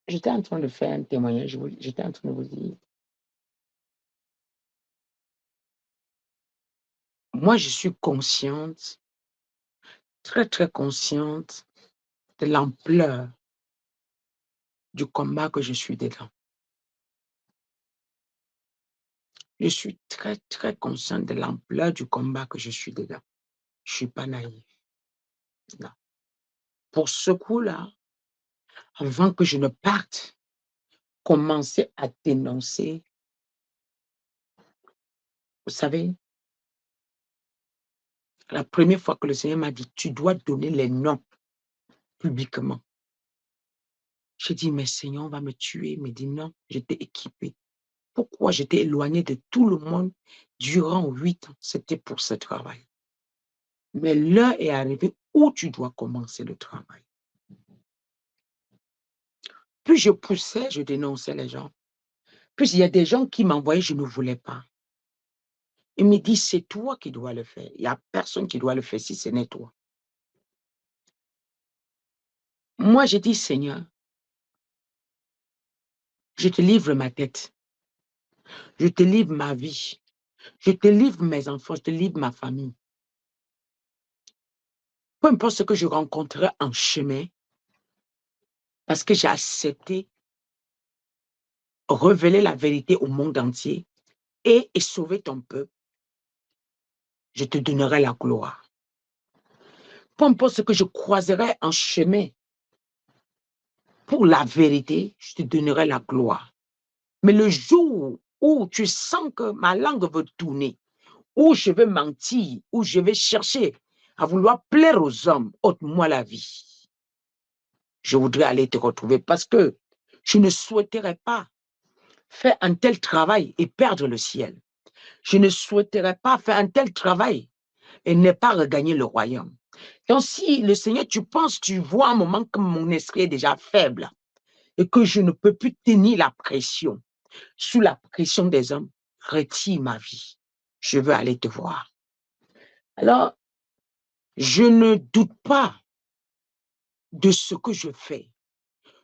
j'étais en train de faire un témoignage, j'étais en train de vous dire, moi, je suis consciente, très, très consciente de l'ampleur du combat que je suis dedans. Je suis très, très consciente de l'ampleur du combat que je suis dedans. Je suis pas naïve, non. Pour ce coup-là, avant que je ne parte, commencer à dénoncer. Vous savez, la première fois que le Seigneur m'a dit: «Tu dois donner les noms publiquement». J'ai dit: «Mais Seigneur, on va me tuer». Il me dit: «Non, j'étais équipée». Pourquoi j'étais éloignée de tout le monde durant 8 ans? C'était pour ce travail. Mais l'heure est arrivée où tu dois commencer le travail. Plus je poussais, je dénonçais les gens. Plus il y a des gens qui m'envoyaient, je ne voulais pas. Il me dit: «C'est toi qui dois le faire. Il y a personne qui doit le faire si ce n'est toi». Moi, j'ai dit: «Seigneur, je te livre ma tête, je te livre ma vie, je te livre mes enfants, je te livre ma famille. Peu importe ce que je rencontrerai en chemin, parce que j'ai accepté révéler la vérité au monde entier et sauver ton peuple, je te donnerai la gloire. Peu importe ce que je croiserai en chemin pour la vérité, je te donnerai la gloire. Mais le jour où tu sens que ma langue veut tourner, où je vais mentir, où je vais chercher à vouloir plaire aux hommes, ôte-moi la vie. Je voudrais aller te retrouver parce que je ne souhaiterais pas faire un tel travail et perdre le ciel. Je ne souhaiterais pas faire un tel travail et ne pas regagner le royaume. Donc, si le Seigneur, tu penses, tu vois un moment que mon esprit est déjà faible et que je ne peux plus tenir la pression, sous la pression des hommes, retire ma vie. Je veux aller te voir. Alors, je ne doute pas de ce que je fais.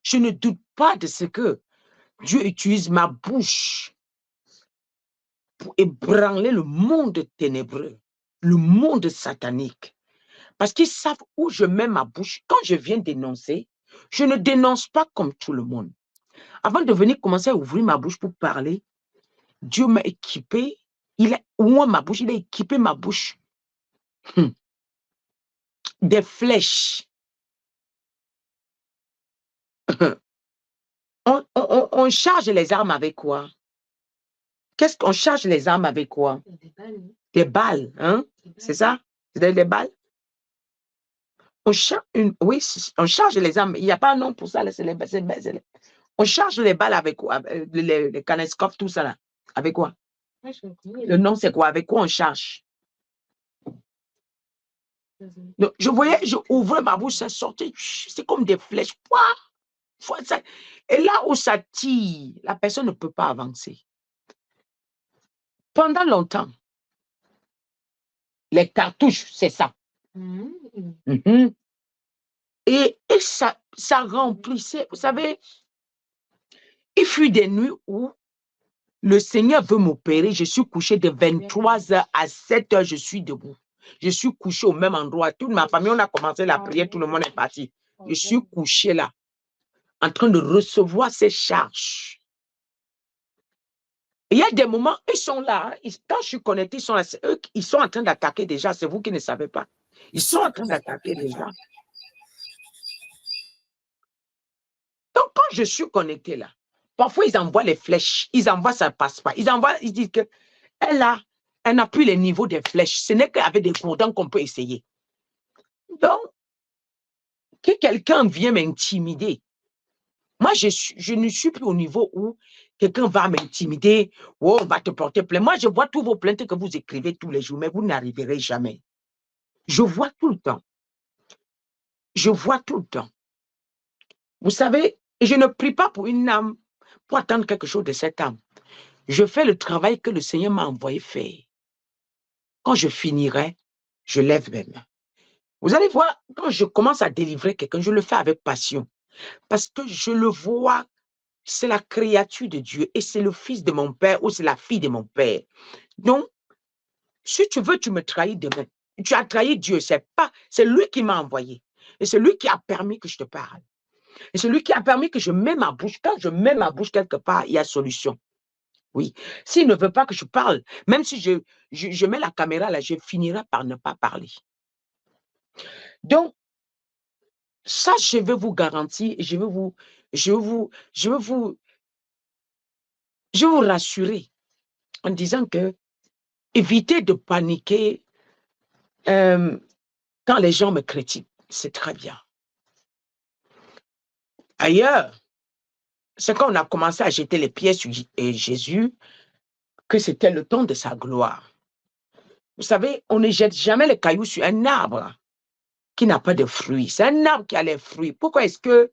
Je ne doute pas de ce que Dieu utilise ma bouche pour ébranler le monde ténébreux, le monde satanique. Parce qu'ils savent où je mets ma bouche. Quand je viens dénoncer, je ne dénonce pas comme tout le monde. Avant de venir commencer à ouvrir ma bouche pour parler, Dieu m'a équipé, il a ouvert ma bouche, il a équipé ma bouche des flèches. On charge les armes avec quoi? Qu'est-ce qu'on charge les armes avec quoi? Des balles, hein? C'est ça? C'est des balles? Oui, on charge les armes. Il n'y a pas un nom pour ça, là, on charge les balles avec quoi? Les Kalachnikov, tout ça là. Avec quoi? Le nom, c'est quoi? Avec quoi on charge? Donc, je voyais, je ouvrais ma bouche, ça sortait, c'est comme des flèches. Et là où ça tire, la personne ne peut pas avancer. Pendant longtemps, les cartouches, c'est ça. Mhm. Et ça remplissait. Vous savez, il fut des nuits où le Seigneur veut m'opérer. Je suis couché de 23h à 7h, je suis debout. Je suis couché au même endroit. Toute ma famille, on a commencé la prière, tout le monde est parti. Je suis couché là, en train de recevoir ces charges. Il y a des moments, ils sont là. Quand je suis connecté, ils sont là. Eux, ils sont en train d'attaquer déjà. C'est vous qui ne savez pas. Ils sont en train d'attaquer déjà. Donc, quand je suis connecté là, parfois, ils envoient les flèches. Ils envoient, ça ne passe pas. Ils envoient, ils disent que elle n'a plus les niveaux des flèches. Ce n'est qu'avec des cordons qu'on peut essayer. Donc, que quelqu'un vienne m'intimider. Moi, je ne suis plus au niveau où quelqu'un va m'intimider, oh, on va te porter plainte. Moi, je vois tous vos plaintes que vous écrivez tous les jours, mais vous n'arriverez jamais. Je vois tout le temps. Je vois tout le temps. Vous savez, je ne prie pas pour une âme, pour attendre quelque chose de cette âme. Je fais le travail que le Seigneur m'a envoyé faire. Quand je finirai, je lève mes mains. Vous allez voir, quand je commence à délivrer quelqu'un, je le fais avec passion. Parce que je le vois, c'est la créature de Dieu et c'est le fils de mon père ou c'est la fille de mon père. Donc, si tu veux, tu me trahis demain. Tu as trahi Dieu, c'est lui qui m'a envoyé. Et c'est lui qui a permis que je te parle. Et c'est lui qui a permis que je mets ma bouche. Quand je mets ma bouche quelque part, il y a solution. Oui. S'il ne veut pas que je parle, même si je mets la caméra là, je finirai par ne pas parler. Donc, ça, je veux vous garantir, je veux vous rassurer en disant que évitez de paniquer quand les gens me critiquent. C'est très bien. Ailleurs, c'est quand on a commencé à jeter les pièces sur Jésus que c'était le temps de sa gloire. Vous savez, on ne jette jamais les cailloux sur un arbre qui n'a pas de fruits. C'est un arbre qui a les fruits. Pourquoi est-ce que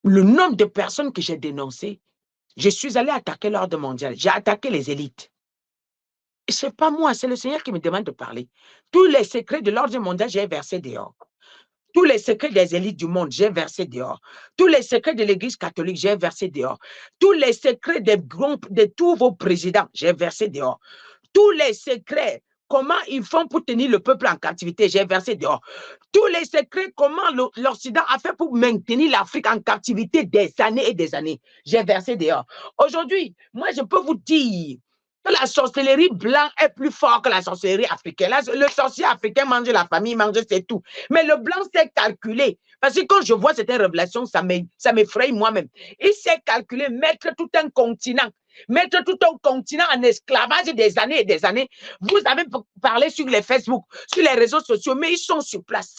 le nombre de personnes que j'ai dénoncées, je suis allé attaquer l'ordre mondial, j'ai attaqué les élites. Ce n'est pas moi, c'est le Seigneur qui me demande de parler. Tous les secrets de l'ordre mondial, j'ai versé dehors. Tous les secrets des élites du monde, j'ai versé dehors. Tous les secrets de l'Église catholique, j'ai versé dehors. Tous les secrets des groupes, de tous vos présidents, j'ai versé dehors. Tous les secrets, comment ils font pour tenir le peuple en captivité, j'ai versé dehors. Tous les secrets, comment l'Occident a fait pour maintenir l'Afrique en captivité des années et des années, j'ai versé dehors. Aujourd'hui, moi, je peux vous dire que la sorcellerie blanche est plus forte que la sorcellerie africaine. Là, le sorcier africain mange la famille, mange, c'est tout. Mais le blanc s'est calculé. Parce que quand je vois cette révélation, ça m'effraie moi-même. Il s'est calculé mettre tout un continent en esclavage des années et des années. Vous avez parlé sur les Facebook, sur les réseaux sociaux, mais ils sont sur place.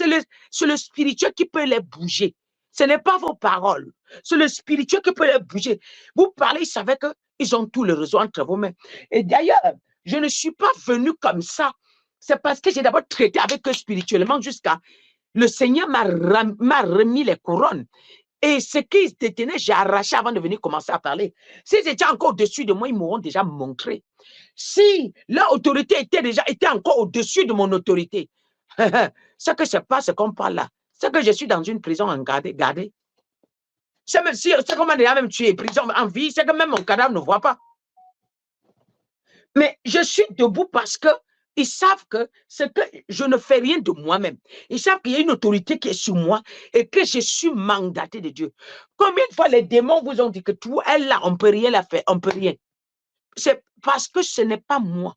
C'est le spirituel qui peut les bouger. Ce n'est pas vos paroles. C'est le spirituel qui peut les bouger. Vous parlez, ils savaient qu'ils ont tout le réseau entre vos mains. Et d'ailleurs, je ne suis pas venu comme ça. C'est parce que j'ai d'abord traité avec eux spirituellement jusqu'à... Le Seigneur m'a remis les couronnes. Et ce qu'ils détenaient, j'ai arraché avant de venir commencer à parler. S'ils étaient encore au-dessus de moi, ils m'auront déjà montré. Si leur autorité était encore au-dessus de mon autorité, ce que je passe, c'est qu'on parle là. C'est que je suis dans une prison en gardée. C'est qu'on m'a déjà même tué, prison en vie, c'est que même mon cadavre ne voit pas. Mais je suis debout parce que ils savent que je ne fais rien de moi-même. Ils savent qu'il y a une autorité qui est sur moi et que je suis mandaté de Dieu. Combien de fois les démons vous ont dit que tout est là, on ne peut rien la faire, on ne peut rien. C'est parce que ce n'est pas moi.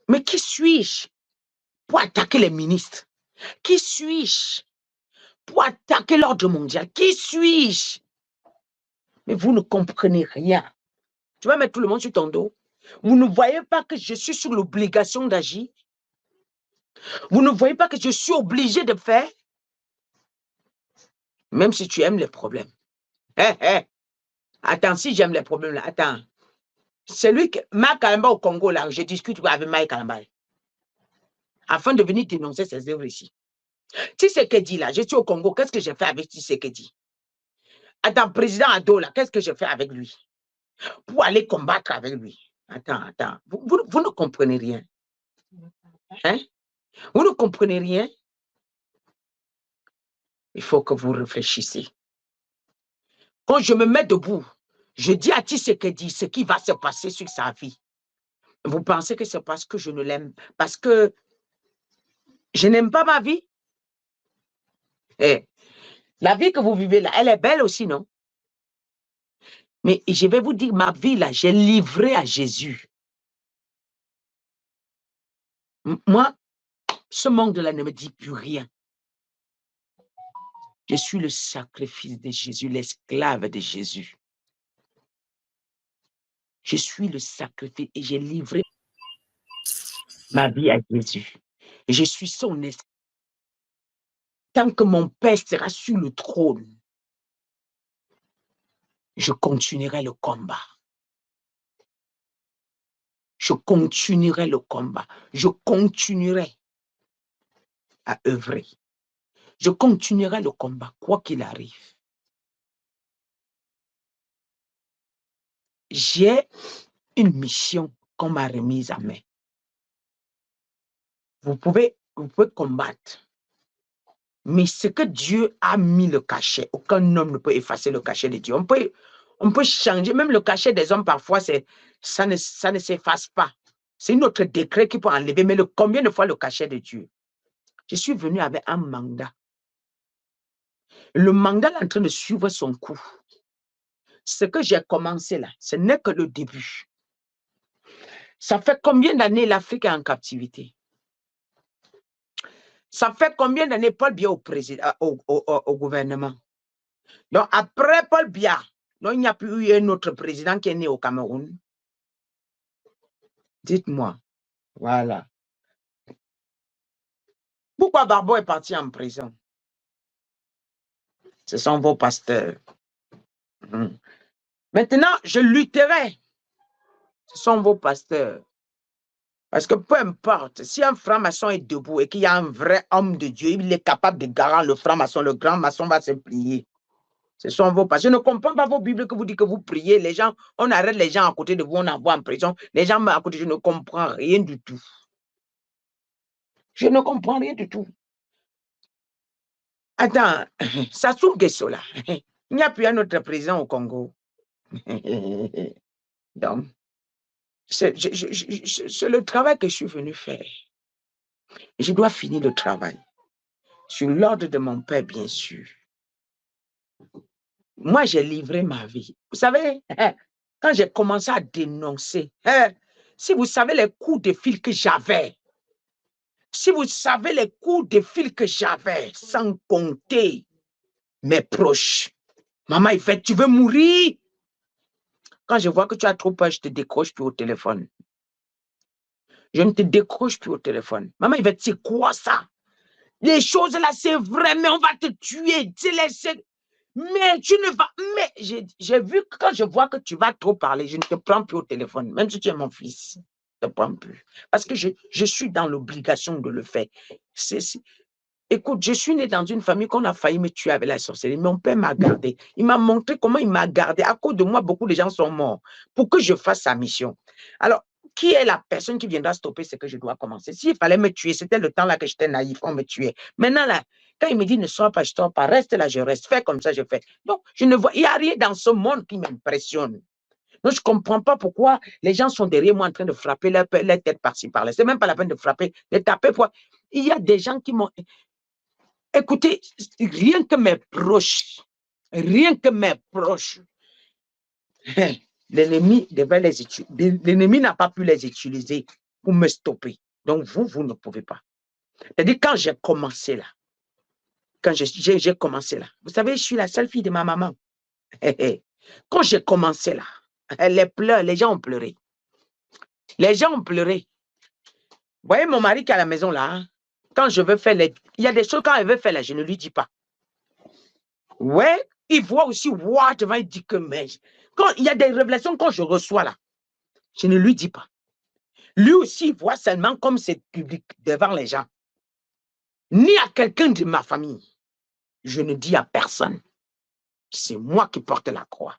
Mais qui suis-je pour attaquer les ministres? Qui suis-je pour attaquer l'ordre mondial? Qui suis-je? Mais vous ne comprenez rien. Tu vas mettre tout le monde sur ton dos. Vous ne voyez pas que je suis sur l'obligation d'agir? Vous ne voyez pas que je suis obligé de faire? Même si tu aimes les problèmes. Attends, si j'aime les problèmes, là, attends. Celui que Mike Kalamba au Congo, là, je discute avec Mike Kalamba. Afin de venir dénoncer ses œuvres ici. Tshisekedi, là, je suis au Congo, qu'est-ce que j'ai fait avec Tshisekedi? Attends, président Ado, là, qu'est-ce que j'ai fait avec lui? Pour aller combattre avec lui. Attends. Vous ne comprenez rien. Hein? Vous ne comprenez rien? Il faut que vous réfléchissiez. Quand je me mets debout, je dis à Tshisekedi ce qui va se passer sur sa vie. Vous pensez que c'est parce que je ne l'aime, parce que je n'aime pas ma vie? La vie que vous vivez là, elle est belle aussi, non? Mais je vais vous dire, ma vie là, j'ai livré à Jésus. Moi, ce monde-là ne me dit plus rien. Je suis le sacrifice de Jésus, l'esclave de Jésus. Je suis le sacrifice et j'ai livré ma vie à Jésus. Et je suis son esclave. Tant que mon Père sera sur le trône, je continuerai le combat. Je continuerai le combat. Je continuerai à œuvrer. Je continuerai le combat, quoi qu'il arrive. J'ai une mission qu'on m'a remise à main. Vous pouvez combattre, Mais ce que Dieu a mis le cachet, aucun homme ne peut effacer le cachet de Dieu. On peut changer, même le cachet des hommes, parfois, ça ne s'efface pas. C'est notre décret qui peut enlever, mais combien de fois le cachet de Dieu? Je suis venu avec un mandat. Le mandat est en train de suivre son cours. Ce que j'ai commencé là, ce n'est que le début. Ça fait combien d'années l'Afrique est en captivité? Ça fait combien d'années Paul Biya au gouvernement? Donc, après Paul Biya, il n'y a plus eu un autre président qui est né au Cameroun. Dites-moi. Voilà. Pourquoi Barbo est parti en prison? Ce sont vos pasteurs. Maintenant, je lutterai. Ce sont vos pasteurs. Parce que peu importe, si un franc-maçon est debout et qu'il y a un vrai homme de Dieu, il est capable de garantir le franc-maçon, le grand maçon va se plier. Ce sont vos pasteurs. Je ne comprends pas vos Bibles que vous dites que vous priez. Les gens, on arrête les gens à côté de vous, on envoie en prison. Les gens à côté, je ne comprends rien du tout. Je ne comprends rien du tout. Attends, Sassou Nguesso là, il n'y a plus un autre président au Congo. Donc, c'est le travail que je suis venu faire. Je dois finir le travail. Sur l'ordre de mon père, bien sûr. Moi, j'ai livré ma vie. Vous savez, quand j'ai commencé à dénoncer, si vous savez les coups de fil que j'avais, si vous savez les coups de fil que j'avais, sans compter mes proches, maman, il fait, tu veux mourir? Quand je vois que tu as trop peur, je te décroche plus au téléphone. Je ne te décroche plus au téléphone. Maman, il fait, c'est quoi ça? Les choses là, c'est vrai, mais on va te tuer. Mais tu ne vas... Mais j'ai vu que quand je vois que tu vas trop parler, je ne te prends plus au téléphone. Même si tu es mon fils, je ne te prends plus. Parce que je suis dans l'obligation de le faire. Écoute, je suis né dans une famille qu'on a failli me tuer avec la sorcellerie. Mon père m'a gardé. Il m'a montré comment il m'a gardé. À cause de moi, beaucoup de gens sont morts pour que je fasse sa mission. Alors, qui est la personne qui viendra stopper ce que je dois commencer? S'il fallait me tuer, c'était le temps là que j'étais naïf, on me tuait. Maintenant, là, quand il me dit ne sors pas, je ne sors pas, reste là, je reste, fais comme ça, je fais. Donc, je ne vois, il n'y a rien dans ce monde qui m'impressionne. Donc, je ne comprends pas pourquoi les gens sont derrière moi en train de frapper leur tête par-ci, par-là. Ce n'est même pas la peine de frapper, de taper. Il y a des gens qui m'ont... Écoutez, rien que mes proches, l'ennemi devait les utiliser. L'ennemi n'a pas pu les utiliser pour me stopper. Donc, vous ne pouvez pas. C'est-à-dire, quand j'ai commencé là, vous savez, je suis la seule fille de ma maman. Quand j'ai commencé là, les gens ont pleuré. Les gens ont pleuré. Vous voyez mon mari qui est à la maison là, hein? Quand je veux faire il y a des choses quand elle veut faire là, je ne lui dis pas. Ouais, il voit aussi, devant, il dit que, mais, quand il y a des révélations quand je reçois là, je ne lui dis pas. Lui aussi, il voit seulement comme c'est public devant les gens. Ni à quelqu'un de ma famille. Je ne dis à personne. C'est moi qui porte la croix.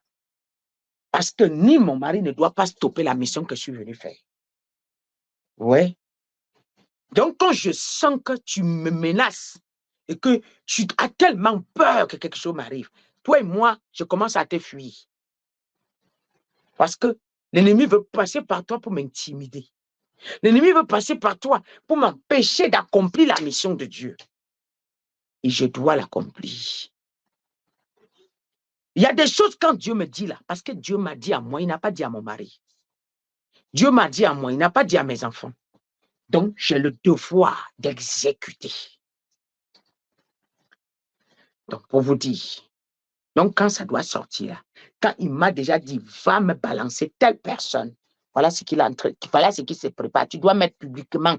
Parce que ni mon mari ne doit pas stopper la mission que je suis venu faire. Ouais. Donc, quand je sens que tu me menaces et que tu as tellement peur que quelque chose m'arrive, toi et moi, je commence à te fuir. Parce que l'ennemi veut passer par toi pour m'intimider. L'ennemi veut passer par toi pour m'empêcher d'accomplir la mission de Dieu. Et je dois l'accomplir. Il y a des choses quand Dieu me dit là, parce que Dieu m'a dit à moi, il n'a pas dit à mon mari. Dieu m'a dit à moi, il n'a pas dit à mes enfants. Donc, j'ai le devoir d'exécuter. Donc, pour vous dire, donc quand ça doit sortir, quand il m'a déjà dit, va me balancer telle personne, voilà ce qu'il se prépare. Tu dois mettre publiquement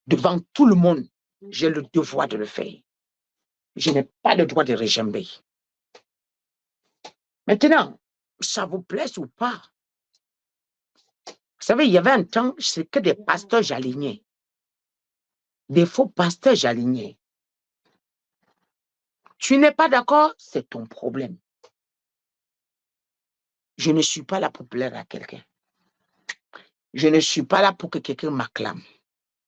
devant tout le monde. J'ai le devoir de le faire. Je n'ai pas le droit de réjamber. Maintenant, ça vous plaise ou pas? Vous savez, il y avait un temps, c'est que des pasteurs j'alignais. Des faux pasteurs j'alignais. Tu n'es pas d'accord, c'est ton problème. Je ne suis pas là pour plaire à quelqu'un. Je ne suis pas là pour que quelqu'un m'acclame.